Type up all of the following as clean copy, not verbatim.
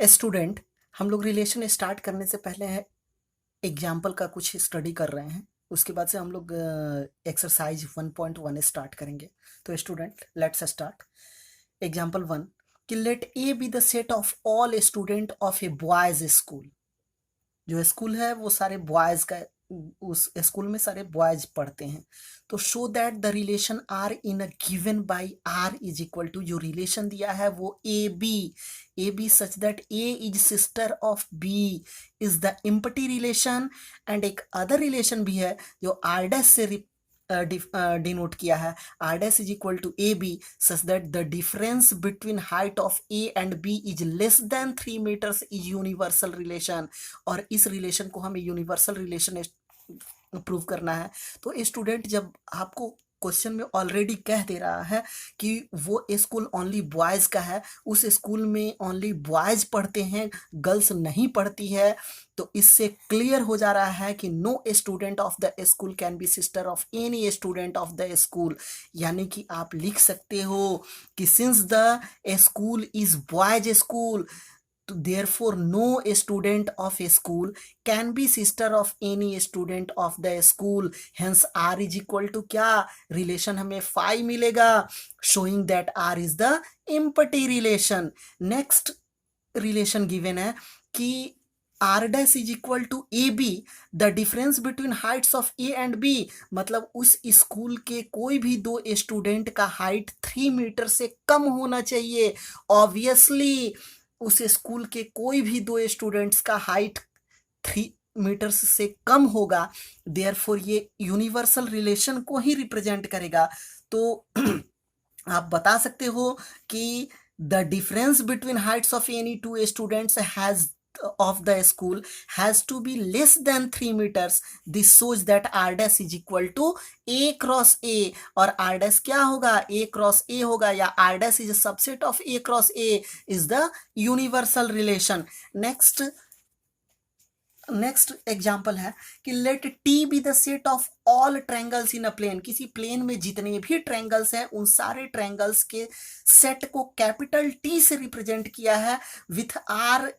Student, हम लोग relation start करने से पहले एग्जाम्पल का कुछ स्टडी कर रहे हैं। उसके बाद से हम लोग एक्सरसाइज 1.1 स्टार्ट करेंगे। तो स्टूडेंट, लेट्स स्टार्ट। एग्जाम्पल 1 कि let A B the set of all student of a boys school. जो स्कूल है वो सारे बॉयज का, उस स्कूल में सारे बॉयज पढ़ते हैं। तो show that the relation R in A given by R is equal to, जो रिलेशन दिया है वो A B such that A is sister of B is the empty relation. And एक अदर रिलेशन भी है जो आर डैश से denote किया है, R dash is equal to A B such that the difference between height of A and B is less than 3 metres is universal relation. और इस relation को हमें यूनिवर्सल रिलेशन प्रूव करना है। तो स्टूडेंट, जब आपको क्वेश्चन में ऑलरेडी कह दे रहा है कि वो स्कूल ओनली बॉयज का है, उस स्कूल में ओनली बॉयज पढ़ते हैं, गर्ल्स नहीं पढ़ती है, तो इससे क्लियर हो जा रहा है कि no student of the school can be sister of any student of the school. यानी कि आप लिख सकते हो कि since the school is boys school, therefore no student of a school can be sister of any student of the school, hence r is equal to क्या, relation हमें phi मिलेगा, showing that r is the empty relation। Next relation given है कि R dash is equal to A B, the difference between heights of A and B, मतलब उस school के कोई भी दो स्टूडेंट का हाइट 3 मीटर से कम होना चाहिए। ऑब्वियसली उस स्कूल के कोई भी दो स्टूडेंट्स का हाइट 3 मीटर्स से कम होगा, देयरफॉर ये यूनिवर्सल रिलेशन को ही रिप्रेजेंट करेगा। तो आप बता सकते हो कि the difference between heights of any two students has of the school has to be less than 3 meters। this shows that r dash is equal to a cross a, और r dash क्या होगा, a cross a होगा, या r dash is a subset of a cross a is the universal relation। Next example है कि let T be the set of all triangles in a plane. किसी plane में जितने भी ट्रायंगल्स हैं उन सारे ट्रायंगल्स के सेट को कैपिटल टी से रिप्रेजेंट किया है with R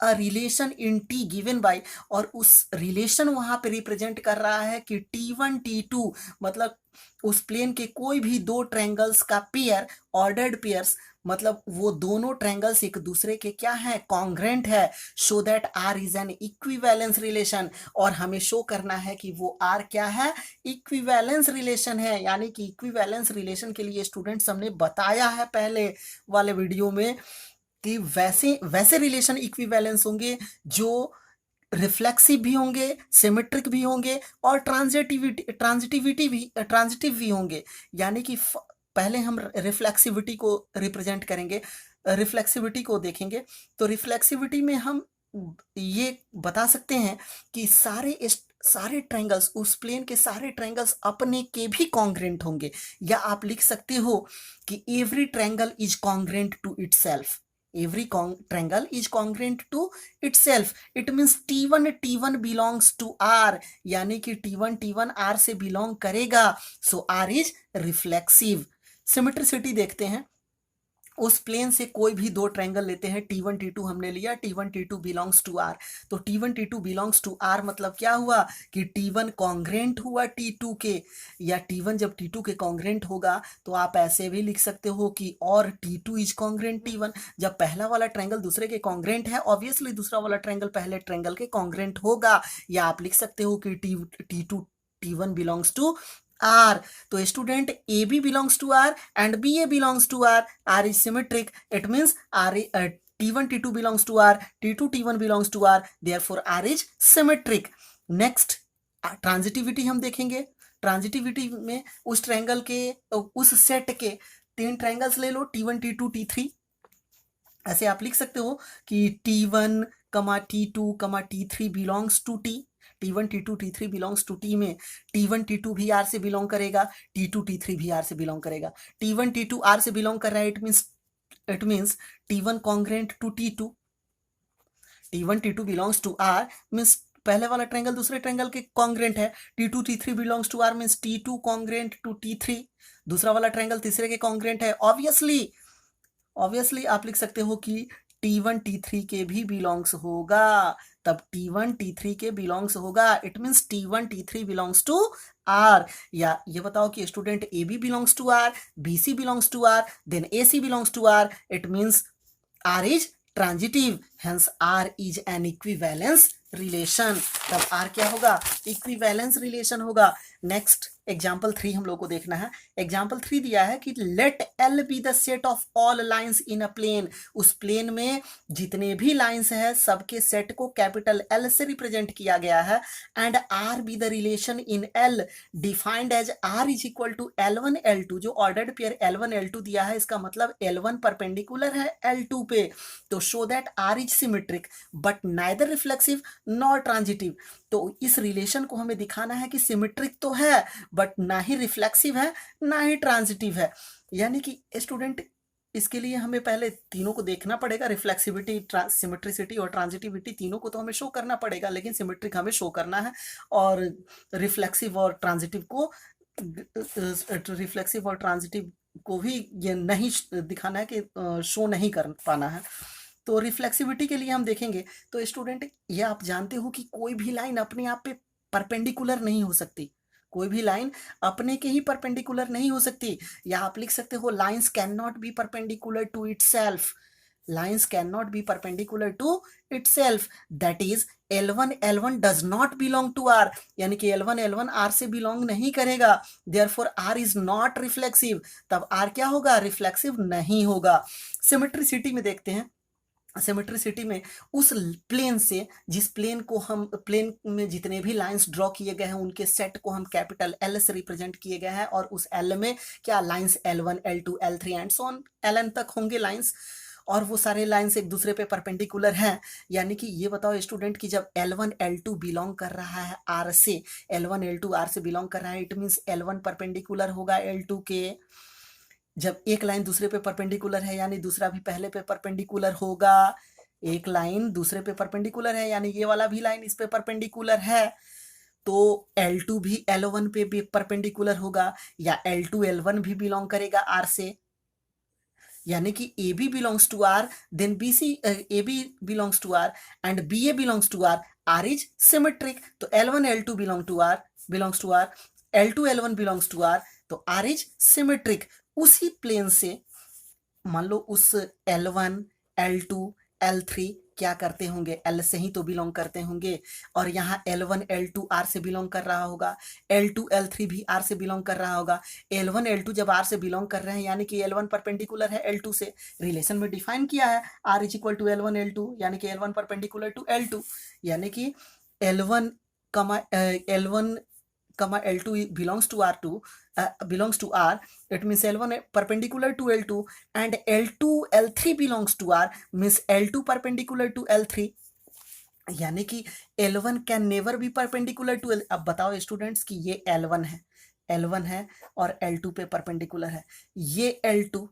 a relation in T given by, और उस रिलेशन वहां पे रिप्रेजेंट कर रहा है कि T1 T2, मतलब उस प्लेन के कोई भी दो ट्रायंगल्स का पेयर, ऑर्डर्ड पेयर्स, मतलब वो दोनों ट्रायंगल्स एक दूसरे के क्या है, कॉन्ग्रेंट है। Show that R is an equivalence relation, और हमें शो करना है कि वो आर क्या है, इक्विवेलेंस रिलेशन है। यानी कि इक्विवेलेंस रिलेशन के लिए स्टूडेंट्स हमने बताया है पहले वाले वीडियो में कि वैसे वैसे रिलेशन इक्विवेलेंस होंगे जो रिफ्लेक्सिव भी होंगे, सिमेट्रिक भी होंगे, और ट्रांजिटिव भी होंगे। यानी कि पहले हम रिफ्लेक्सिविटी को रिप्रेजेंट करेंगे, रिफ्लेक्सिविटी को देखेंगे। तो रिफ्लेक्सिविटी में हम ये बता सकते हैं कि सारे ट्रायंगल्स, उस प्लेन के सारे ट्रायंगल्स अपने के भी कॉन्ग्रेंट होंगे, या आप लिख सकते हो कि every triangle is congruent to itself. every triangle is congruent to itself। it means T1 belongs to R, यानी कि T1 R से बिलोंग करेगा। so R is reflexive। Symmetricity देखते हैं, उस प्लेन से कोई भी दो ट्रायंगल लेते हैं, T1 T2 हमने लिया, T1 T2 belongs to R। तो T1 T2 belongs to R मतलब क्या हुआ कि T1 कॉन्ग्रेंट हुआ T2 के, या T1 जब T2 के कॉन्ग्रेंट होगा तो आप ऐसे भी लिख सकते हो कि और T2 इज कॉन्ग्रेंट T1। जब पहला वाला ट्रायंगल दूसरे के कॉन्ग्रेंट है, ऑब्वियसली दूसरा वाला ट्रायंगल पहले ट्रायंगल के कॉन्ग्रेंट होगा। या आप लिख सकते हो कि T2 T1 belongs to R। तो student, AB belongs to R and BA belongs to R, R is symmetric, it means T1 T2 belongs to R, T2 T1 belongs to R, therefore R is symmetric। Next transitivity हम देखेंगे। Transitivity में उस triangle के, उस set के 3 triangles ले लो, T1 T2 T3। ऐसे आप लिख सकते हो कि T1, T2, T3 belongs to T। T1 T2 T3 belongs to T में T1 T2 भी R से बिलोंग करेगा, T2 T3 भी R से बिलोंग करेगा। T1 T2 R से बिलोंग कर रहा है, it means T1 congruent to T2। T1 T2 belongs to R means पहले वाला ट्रायंगल दूसरे ट्रायंगल के कॉन्ग्रेंट है। T2 T3 belongs to R means T2 congruent to T3। दूसरा वाला ट्रायंगल तीसरे के कॉन्ग्रेंट है। ऑब्वियसली आप लिख सकते हो कि T1 T3 के भी बिलोंग्स होगा, तब T1 T3 के बिलोंग्स होगा, it means T1 T3 belongs to R। या ये बताओ कि student AB belongs to R, BC belongs to R, then AC belongs to R, it means R is transitive, hence R is an equivalence relation। तब R क्या होगा, equivalence relation होगा। Next example 3 हम लोग को देखना है। एग्जाम्पल 3 दिया है कि let L be the set of all lines in a plane, उस प्लेन में जितने भी लाइंस है सबके सेट को कैपिटल L से रिप्रेजेंट किया गया है, and R be the relation in L defined as R is equal to L1 L2। जो ऑर्डर्ड पेयर L1 L2 दिया है, इसका मतलब L1 परपेंडिकुलर है L2 पे, तो show that R is symmetric but neither reflexive nor transitive. तो इस रिलेशन को हमें दिखाना है कि सिमेट्रिक तो है बट ना ही रिफ्लेक्सिव है ना ही ट्रांजिटिव है। यानी कि स्टूडेंट इसके लिए हमें पहले तीनों को देखना पड़ेगा, रिफ्लेक्सिविटी, सिमेट्रिसिटी और ट्रांजिटिविटी, तीनों को तो हमें शो करना पड़ेगा, लेकिन सिमेट्रिक हमें शो करना है और रिफ्लेक्सिव और ट्रांजिटिव को भी ये नहीं दिखाना है कि शो नहीं कर पाना है। तो रिफ्लेक्सिविटी के लिए हम देखेंगे तो स्टूडेंट ये आप जानते हो कि कोई भी लाइन अपने आप पे परपेंडिकुलर नहीं हो सकती, कोई भी लाइन अपने के ही परपेंडिकुलर नहीं हो सकती। या आप लिख सकते हो lines can not be perpendicular to itself, lines can not be perpendicular to itself, that is L1 L1 does not belong to R, यानी कि L1 L1 R से बिलोंग नहीं करेगा, therefore R is not reflexive, तब R क्या होगा, reflexive नहीं होगा। सिमेट्रिसिटी में देखते हैं, सिमेट्रिसिटी में उस प्लेन से, जिस प्लेन को हम, प्लेन में जितने भी लाइंस ड्रॉ किए गए हैं उनके सेट को हम कैपिटल L से रिप्रेजेंट किए गए हैं, और उस L में क्या lines L1 L2 L3 and so on Ln तक होंगे लाइंस, और वो सारे लाइंस एक दूसरे पे परपेंडिकुलर हैं। यानी कि ये बताओ स्टूडेंट कि जब L1 L2 बिलोंग कर रहा है R से, L1 L2 R से बिलोंग कर रहा है, इट मीन्स L1 परपेंडिकुलर होगा L2 के। जब एक लाइन दूसरे पे परपेंडिकुलर है यानी दूसरा भी पहले पे परपेंडिकुलर होगा, एक लाइन दूसरे पे परपेंडिकुलर है यानी ये वाला भी लाइन इस पे परपेंडिकुलर है, तो L2 भी L1 पे भी परपेंडिकुलर होगा, या L2 L1 भी बिलोंग करेगा R से, यानी कि AB belongs to R, then BC AB belongs to R and BA belongs to R, R is symmetric, तो L1 L2 belongs to R, L2 L1 belongs to R, तो R is symmetric. उसी plane से मान लो उस L1 L2 L3 क्या करते होंगे, L से ही तो बिलोंग करते होंगे, और यहाँ L1 L2 R से बिलोंग कर रहा होगा, L2 L3 भी R से बिलोंग कर रहा होगा। L1 L2 जब R से बिलोंग कर रहे हैं यानी कि L1 परपेंडिकुलर है L2 से, रिलेशन में डिफाइन किया है R is equal to L1 L2, यानी कि L1 परपेंडिकुलर टू L2, यानी कि L1 L1 L2 belongs to R, it means L1 perpendicular to L2 and L2 L3 belongs to R, means L2 perpendicular to L3, यानी कि L1 can never be perpendicular to L। अब बताओ students कि ये L1 है और L2 पे perpendicular है, ये L2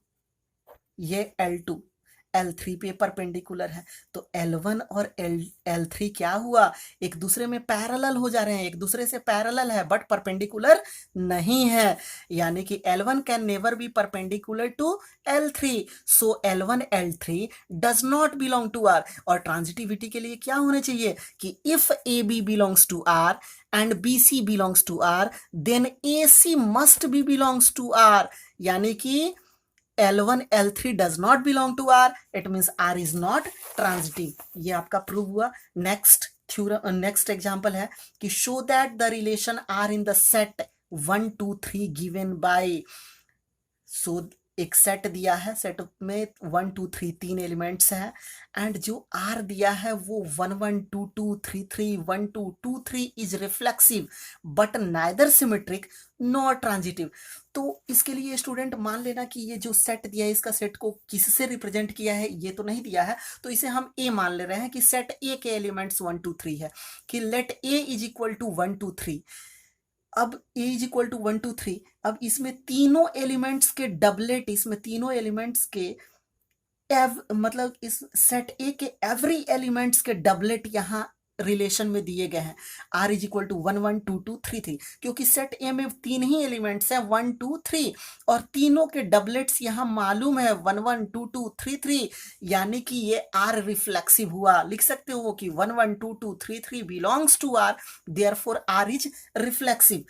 L3 पे परपेंडिकुलर है, तो L1 और L3 क्या हुआ, एक दूसरे में पैरेलल हो जा रहे हैं, एक दूसरे से पैरेलल है बट परपेंडिकुलर नहीं है, यानी कि L1 can never be perpendicular to L3, so L1 L3 does not belong to R। और ट्रांजिटिविटी के लिए क्या होना चाहिए कि if AB belongs to R and BC belongs to R, then AC must be belongs to R, यानी कि L1 L3 does not belong to R, it means R is not transitive। ये आपका प्रूव हुआ। Next theorem, next example है कि show that the relation R in the set 1 2 3 given by, सो एक set दिया है, सेट में 1 2 3 तीन एलिमेंट्स हैं, एंड जो R दिया है वो 1 1 2 2 3 3 1 2 2 3 is reflexive but neither symmetric nor transitive. तो इसके लिए स्टूडेंट मान लेना कि ये जो सेट दिया है इसका सेट को किससे रिप्रेजेंट किया है ये तो नहीं दिया है, तो इसे हम A मान ले रहे हैं कि सेट A के एलिमेंट्स 1 2 3 है, कि let A is equal to 1 2 3। अब A इज इक्वल टू 1 2 3, अब इसमें तीनों एलिमेंट्स के डबलेट, इसमें तीनों एलिमेंट्स के मतलब इस सेट ए के एवरी एलिमेंट्स के डबलेट यहाँ रिलेशन में दिए गए हैं। r इज इक्वल टू 1 1 2 2 3 3, क्योंकि सेट ए में 3 ही एलिमेंट्स हैं 1 2 3, और तीनों के डबलेट्स यहाँ मालूम है 1 1 2 2 3 3, यानी कि ये r रिफ्लेक्सिव हुआ। लिख सकते हो कि 1 1 2 2 3 3 belongs to r, therefore r is reflexive.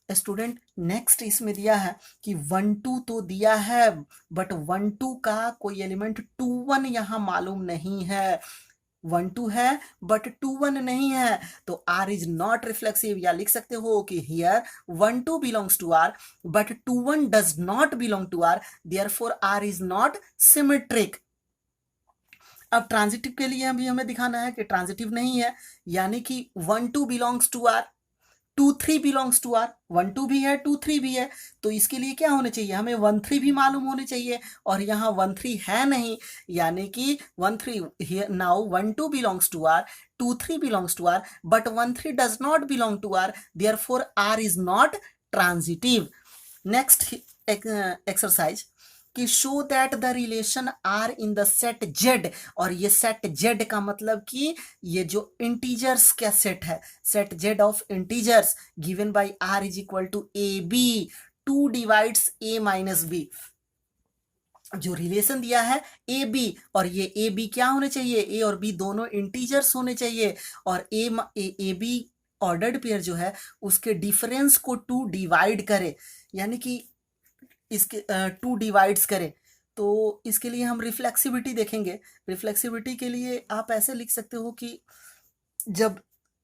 Student next इसमें दिया है कि 1 2 तो दिया है, बट 1 2 का कोई एलिमेंट 2 1 यहाँ मालूम नहीं है। 1 2 है बट 2 1 नहीं है, तो r इज नॉट रिफ्लेक्सिव। या लिख सकते हो कि here 1 2 belongs to r but 2 1 does not belong to r, therefore r is not symmetric. अब ट्रांजिटिव के लिए अभी हमें दिखाना है कि ट्रांजिटिव नहीं है, यानी कि 1 2 belongs to r, 2 3 belongs to R. 1 2 भी है 2 3 भी है, तो इसके लिए क्या होने चाहिए, हमें 1 3 भी मालूम होने चाहिए, और यहाँ 1 3 है नहीं, यानी कि 1 3 now 1 2 belongs to R, 2 3 belongs to R, but 1 3 does not belong to R, therefore R is not transitive. Next exercise कि show that the relation R in the set Z, और ये सेट जेड का मतलब कि ये जो integers का set है, set Z of integers given by R is equal to A B, 2 divides A minus B. जो रिलेशन दिया है ए बी, और ये ए बी क्या होने चाहिए, ए और बी दोनों इंटीजर्स होने चाहिए, और ए बी ऑर्डर्ड पेयर जो है उसके डिफरेंस को 2 डिवाइड करे, यानी कि इसके 2 डिवाइड्स करें। तो इसके लिए हम रिफ्लेक्सिविटी देखेंगे। रिफ्लेक्सिविटी के लिए आप ऐसे लिख सकते हो कि जब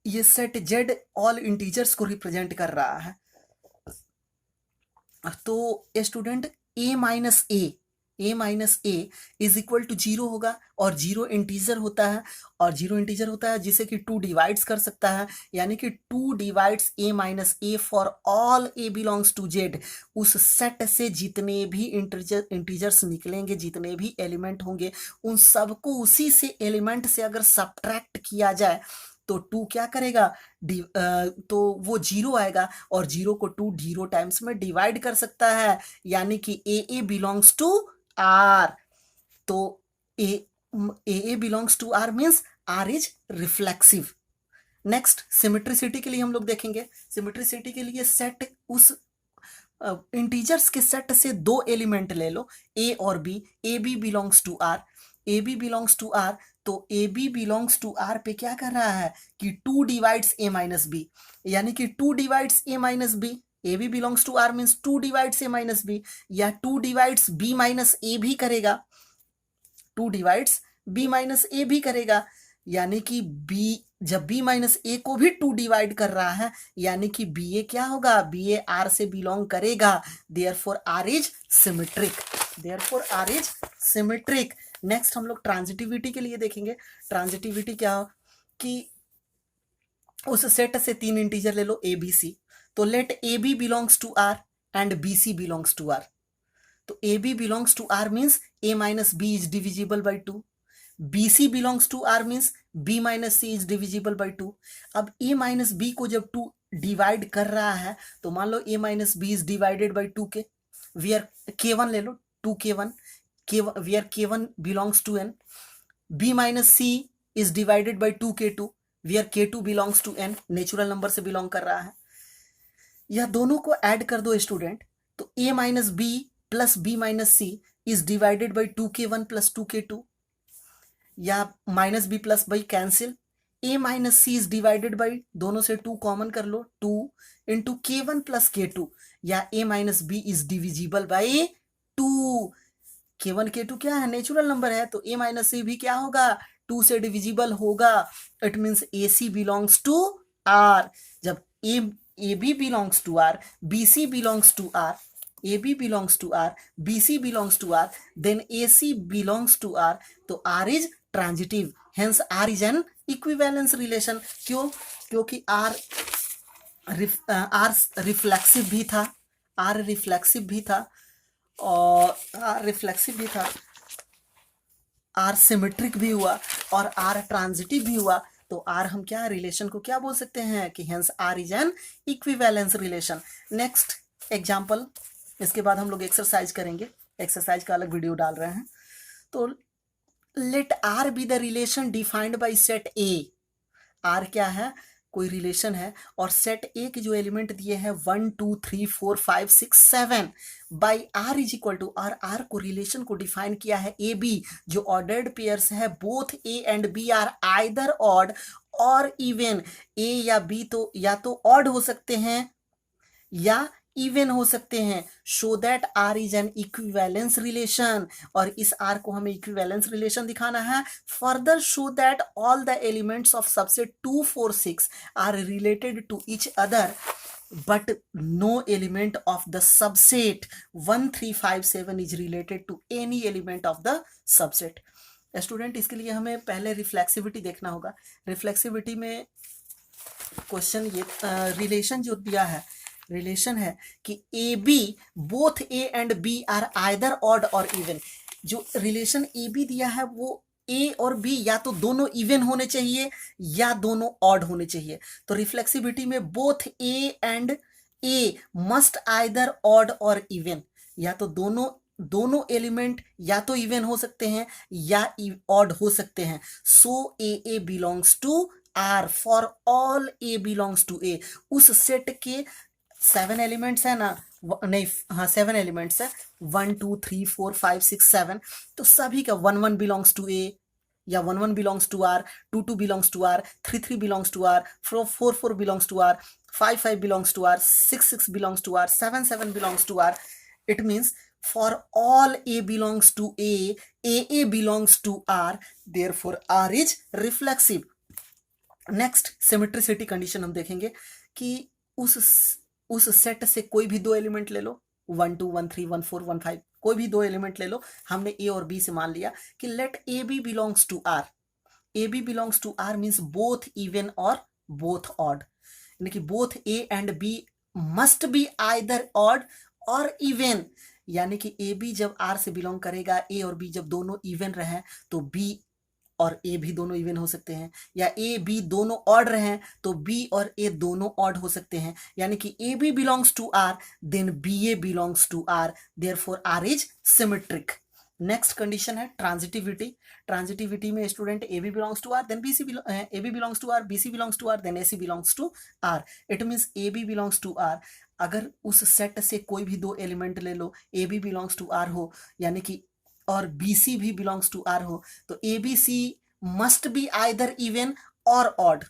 ये सेट जेड ऑल इंटीजर्स को रिप्रेजेंट कर रहा है, तो student A minus A is equal to 0 होगा, और 0 इंटीजर होता है, और 0 इंटीजर होता है जिसे कि 2 डिवाइड्स कर सकता है, यानी कि 2 divides A minus A for all A belongs to Z. उस सेट से जितने भी इंटीजर्स निकलेंगे, जितने भी एलिमेंट होंगे, उन सबको उसी से एलिमेंट से अगर सब्ट्रैक्ट किया जाए तो 2 क्या करेगा, तो वो 0 आएगा, और 0 को 2 0 टाइम्स में डिवाइड कर सकता है, यानी कि ए बिलोंग्स टू आर। तो A belongs to R means R is reflexive. Next symmetricity के लिए हम लोग देखेंगे। सिमेट्रिसिटी के लिए सेट उस इंटीजर्स के सेट से 2 एलिमेंट ले लो, ए और B, A B belongs to R, A B belongs to R, तो A B belongs to R पे क्या कर रहा है कि 2 डिवाइड्स ए माइनस बी, यानी कि 2 divides A minus B. A B belongs to R means 2 divides A minus B, या 2 डिवाइड्स बी माइनस ए भी करेगा, 2 डिवाइड्स बी माइनस ए भी करेगा, यानी कि बी जब बी माइनस ए को भी 2 डिवाइड कर रहा है, यानी कि बी ए क्या होगा, बी ए आर से बिलोंग करेगा, therefore R is symmetric, therefore R is symmetric. Next हम लोग ट्रांजिटिविटी के लिए देखेंगे। ट्रांजिटिविटी क्या हो कि उस सेट से 3 इंटीजर ले लो ए बी सी, तो let A B belongs to R and B C belongs to R. तो A B belongs to R means A minus B is divisible by 2, B C belongs to R means B minus C is divisible by 2। अब ए minus B को जब 2 divide कर रहा है, तो मान लो A minus B is divided by 2 के, वियर K1 ले लो, 2K1, where K1 belongs to n, B minus C is divided by 2K2, where K2 belongs to n, natural number से बिलोंग कर रहा है। यह दोनों को ऐड कर दो स्टूडेंट, तो A minus B plus B minus C is divided by 2K1 plus 2K2, या minus B plus by cancel, A minus C is divided by, दोनों से 2 कॉमन कर लो, 2 इंटू K1 प्लस K2, या A minus B is divisible by 2। K1 K2 क्या है, natural number है, तो A minus सी भी क्या होगा, 2 से डिविजिबल होगा। It means A C belongs to R. जब A B belongs to R, B C belongs to R, A B belongs to R, B C belongs to R, then A C belongs to R, तो R is transitive, hence R is an equivalence relation. क्यों, क्योंकि are reflexive भी था, are reflexive भी था, और are reflexive भी था, आर सिमेट्रिक भी हुआ, और आर ट्रांजिटिव भी हुआ, तो आर हम क्या रिलेशन को क्या बोल सकते हैं कि hence R is an equivalence relation. Next example, इसके बाद हम लोग एक्सरसाइज करेंगे, एक्सरसाइज का अलग वीडियो डाल रहे हैं। तो let R be the relation defined by set A, R क्या है, कोई रिलेशन है, और सेट ए के जो एलिमेंट दिए हैं 1 2 3 4 5 6 7 by R is equal to R को रिलेशन को डिफाइन किया है ए बी, जो ऑर्डर्ड पेयर्स है, both A and B are either odd और इवन। ए या बी तो या तो ऑड हो सकते हैं या इवन हो सकते हैं, show that R is an equivalence relation, और इस आर को हमें इक्विवेलेंस रिलेशन दिखाना है। Further show that all the elements of subset 2 4 6 are related to each other but no element of the subset 1 3 5 7 is related to any element of the subset। Student इसके लिए हमें पहले reflexivity देखना होगा। Reflexivity में question ये relation जो दिया है, रिलेशन है कि A B both A and B are either odd और इवन। जो रिलेशन ए बी दिया है वो ए और बी या तो दोनों इवन होने चाहिए या दोनों ऑड होने चाहिए। तो रिफ्लेक्सिविटी में both A and A must either odd और इवन, या तो दोनों एलिमेंट या तो इवन हो सकते हैं या ऑड हो सकते हैं। So A belongs to R for all A belongs to A. उस सेट के 7 एलिमेंट्स है ना, नहीं हाँ 7 एलिमेंट्स है, 1 2 3 4 5 6 7, तो सभी का 1 1 बिलोंग्स टू ए, या 1 1 belongs to R, 2 2 belongs to R, 3 3 belongs to R, 4 4 belongs to R, 5 5 belongs to R, 6 6 belongs to R, 7 7 belongs to R. It means for all a belongs to a belongs to r, therefore r is reflexive। Next symmetricity condition हम देखेंगे कि उस set से कोई भी दो element ले लो, 1 2 1 3 1 4 1 5, कोई भी दो एलिमेंट ले लो। हमने ए और बी से मान लिया कि let A B belongs to R. A B belongs to R means both even और बोथ ऑड, यानी कि both A and B must be either odd और इवन, यानी कि ए बी जब आर से बिलोंग करेगा, ए और बी जब दोनों इवन रहे तो बी और ए भी दोनों इवन हो सकते हैं, या ए बी दोनों ऑड रहे तो बी और ए दोनों ऑड हो सकते हैं, यानी कि A B belongs to R then B A belongs to R, therefore R is symmetric. Next condition है ट्रांजिटिविटी। ट्रांजिटिविटी में student A B belongs to R then B C, A B belongs to R, B C belongs to R, then A C belongs to R. It means A B belongs to R, अगर उस set से कोई भी दो element ले लो, A B belongs to R हो, यानी कि और बी सी भी बिलोंग्स टू आर हो, तो A B C must be either even और ऑड।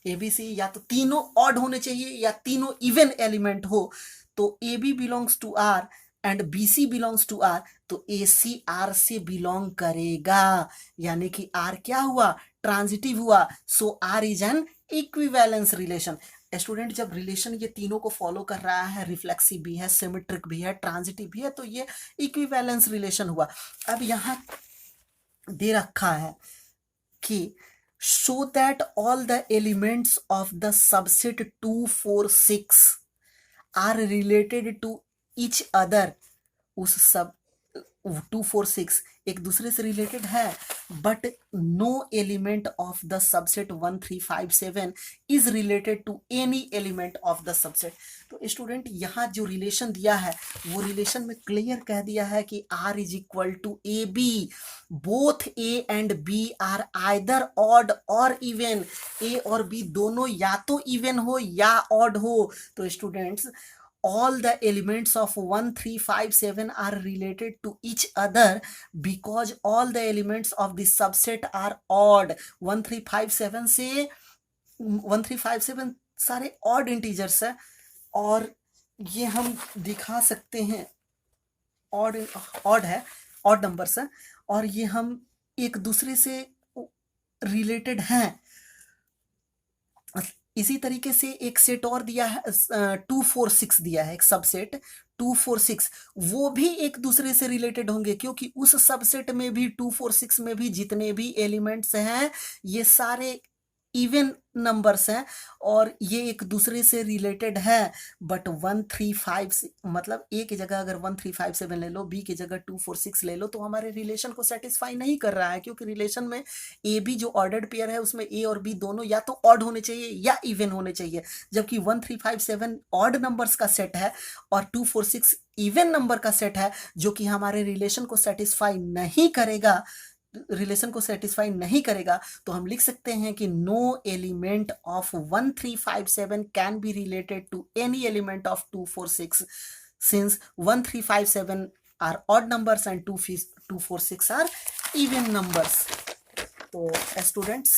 ए बी सी या तो तीनों ऑड होने चाहिए या तीनों इवन एलिमेंट हो। तो A B belongs to R and B C belongs to R, तो ए सी आर से बिलोंग करेगा, यानी कि आर क्या हुआ, ट्रांजिटिव हुआ। So R is an equivalence relation. Student जब रिलेशन ये तीनों को फॉलो कर रहा है, रिफ्लेक्सिव भी है, सिमेट्रिक भी है, ट्रांजिटिव भी है, तो ये इक्विवेलेंस रिलेशन हुआ। अब यहां दे रखा है कि show that all the elements of the subset 2 4 6 are related to each other. उस सब 2 4 6 एक दूसरे से रिलेटेड है, but no element of the subset 1 3 5 7 is related to any element of the subset. तो स्टूडेंट यहाँ जो रिलेशन दिया है वो रिलेशन में क्लियर कह दिया है कि R is equal to A B, both A and B are either odd और इवन। ए और बी दोनों या तो इवन हो या ऑड हो। तो students all the elements of 1 3 5 7 are related to each other because all the elements of the subset are odd। 1 3 5 7 से 1 3 5 7 सारे ऑड इंटीजर्स है, और ये हम दिखा सकते हैं ऑड है, ऑड नंबर्स है, और ये हम एक दूसरे से रिलेटेड हैं। इसी तरीके से एक सेट और दिया है, 2 4 6 दिया है, एक सबसेट 2 4 6, वो भी एक दूसरे से रिलेटेड होंगे, क्योंकि उस सबसेट में भी 2 4 6 में भी जितने भी एलिमेंट्स हैं ये सारे इवन नंबर्स हैं और ये एक दूसरे से रिलेटेड है। बट 1 3 5 मतलब ए की जगह अगर 1 3 5 7 ले लो, बी की जगह 2 4 6 ले लो, तो हमारे रिलेशन को सेटिस्फाई नहीं कर रहा है, क्योंकि रिलेशन में ए बी जो ऑर्डर्ड पेयर है उसमें ए और बी दोनों या तो ऑड होने चाहिए या इवन होने चाहिए, जबकि 1 3 5 7 ऑड नंबर्स का सेट है और 2 4 6 इवन नंबर का सेट है, जो कि हमारे रिलेशन को सेटिस्फाई नहीं करेगा। रिलेशन को सेटिस्फाई नहीं करेगा तो हम लिख सकते हैं कि no element of 1357 can be related to any element of 246 since 1357 are odd numbers and 246 are even numbers. तो स्टूडेंट्स